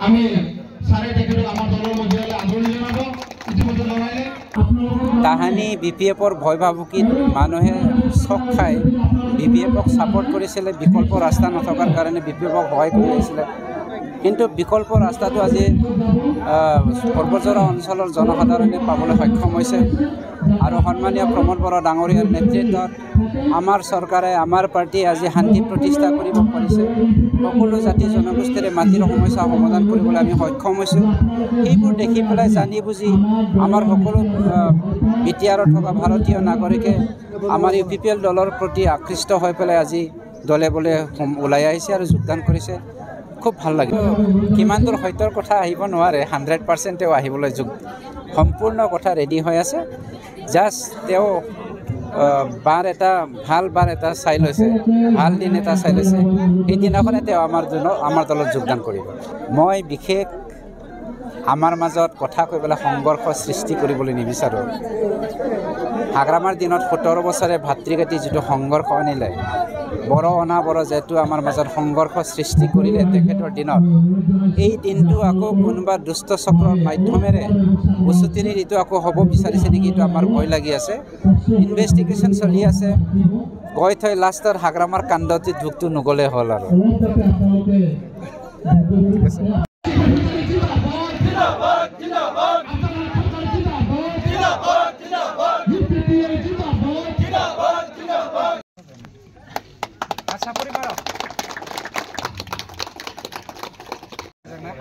আমি সাৰে তেখেতক আমাৰ দলেৰ মধ্যে আদৰণি জনাব ইতিমধ্যে জনাইলে তাহানি বিপিএফৰ ভয় ভাবুকিত মানুহে চক খাই বিপিএফক ছাপোৰ্ট কৰিছিলে বিকল্প ৰাস্তা নথকাৰ কাৰণে বিপিএফক সহায় কৰি আহিছিলে কিন্তু বিকল্প ৰাস্তাটো আজি সৰ্বজৰা অঞ্চলৰ জনসাধাৰণে পাবলৈ সক্ষম হৈছে আৰু সন্মানীয় প্ৰমোদ বৰা ডাঙৰীয়াৰ নেতৃত্বত আমাৰ চৰকাৰে আমাৰ পাৰ্টি আজি শান্তি প্ৰতিষ্ঠা কৰিব পাৰিছে সকলো জাতি জনগোষ্ঠীৰে মাটিৰ সমস্যা সমাধান কৰিবলৈ আমি সক্ষম হৈছোঁ এইবোৰ দেখি পেলাই জানি বুজি আমাৰ সকলো বিটিআৰত থকা ভাৰতীয় নাগৰিকে আমাৰ ইউপিপিএল দলৰ প্ৰতি আকৃষ্ট হৈ পেলাই আজি দলে বলে ওলাই আহিছে আৰু যোগদান কৰিছে খুব ভাল লাগে কিমান দূৰ সত্যৰ কথা আহিব নোৱাৰে 100%ও আহিবলৈ সম্পূৰ্ণ কথা ৰেডি হৈ আছে জাষ্ট তেওঁ বাৰ এটা চাই লৈছে ভাল দিন এটা চাই লৈছে এই দিনাখনে তেওঁ আমাৰ দলত যোগদান কৰিব মই বিশেষ আমাৰ মাজত কথা কৈ পেলাই সংঘৰ্ষ সৃষ্টি কৰিবলৈ নিবিচাৰোঁ হাগ্ৰামাৰ দিনত 17 বছৰে ভাতৃঘাতী যিটো সংঘৰ্ষ আনিলে বড় অনাবড় যেটো আমাৰ মাজত সংঘৰ্ষ সৃষ্টি কৰিলে তেখেতৰ দিনত এই দিনটো আকৌ কোনোবা দুষ্ট চক্ৰৰ মাধ্যমেৰে উচুতিনি ঋতু আকৌ হ'ব বিচাৰিছে নেকি এইটো আমাৰ ভয় লাগি আছে ইনভেষ্টিগেশ্যন চলি আছে গৈ থৈ লাষ্টৰ হাগ্ৰামাৰ কাণ্ডত ঢুকটো নগ'লে হ'ল আৰু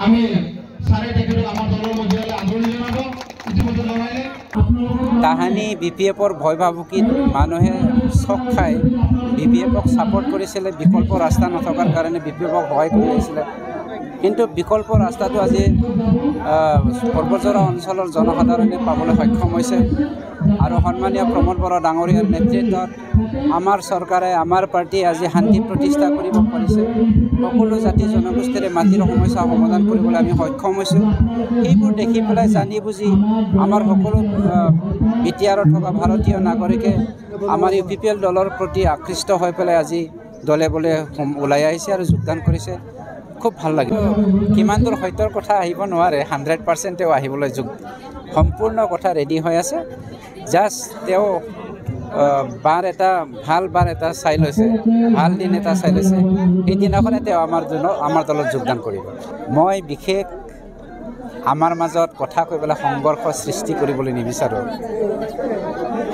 আমি সাৰে তেখেতক আমাৰ দলেৰ মধ্যে আদৰণি জনাব ইতিমধ্যে জনাইলে তাহানি বিপিএফৰ ভয় ভাবুকিত মানুহে চক খাই বিপিএফক ছাপোৰ্ট কৰিছিলে বিকল্প ৰাস্তা নথকাৰ কাৰণে বিপিএফক সহায় কৰি আহিছিলে কিন্তু বিকল্প ৰাস্তাটো আজি সৰ্বজৰা অঞ্চলৰ জনসাধাৰণে পাবলৈ সক্ষম হৈছে আৰু সন্মানীয় প্ৰমোদ বৰা ডাঙৰীয়াৰ নেতৃত্বত আমাৰ চৰকাৰে আমাৰ পাৰ্টি আজি শান্তি প্ৰতিষ্ঠা কৰিব পাৰিছে সকলো জাতি জনগোষ্ঠীৰে মাটিৰ সমস্যা সমাধান কৰিবলৈ আমি সক্ষম হৈছোঁ এইবোৰ দেখি পেলাই জানি বুজি আমাৰ সকলো বিটিআৰত থকা ভাৰতীয় নাগৰিকে আমাৰ ইউপিপিএল দলৰ প্ৰতি আকৃষ্ট হৈ পেলাই আজি দলে বলে ওলাই আহিছে আৰু যোগদান কৰিছে খুব ভাল লাগে কিমান দূৰ সত্যৰ কথা আহিব নোৱাৰে 100%ও আহিবলৈ সম্পূৰ্ণ কথা ৰেডি হৈ আছে জাষ্ট তেওঁ বাৰ এটা চাই লৈছে ভাল দিন এটা চাই লৈছে এই দিনাখনে তেওঁ আমাৰ দলত যোগদান কৰিব মই বিশেষ আমাৰ মাজত কথা কৈ পেলাই সংঘৰ্ষ সৃষ্টি কৰিবলৈ নিবিচাৰোঁ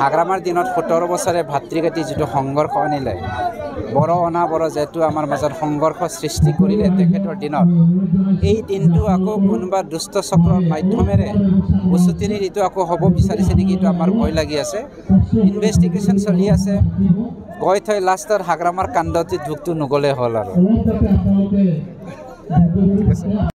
হাগ্ৰামাৰ দিনত 17 বছৰে ভাতৃঘাতী যিটো সংঘৰ্ষ আনিলে বড় অনাবড় যেটো আমাৰ মাজত সংঘৰ্ষ সৃষ্টি কৰিলে তেখেতৰ দিনত এই দিনটো আকৌ কোনোবা দুষ্ট চক্ৰৰ মাধ্যমেৰে উচুতিনি ঋতু আকৌ হ'ব বিচাৰিছে নেকি এইটো আমাৰ ভয় লাগি আছে ইনভেষ্টিগেশ্যন চলি আছে গৈ থৈ লাষ্টৰ হাগ্ৰামাৰ কাণ্ডত ঢুকটো নগ'লে হ'ল আৰু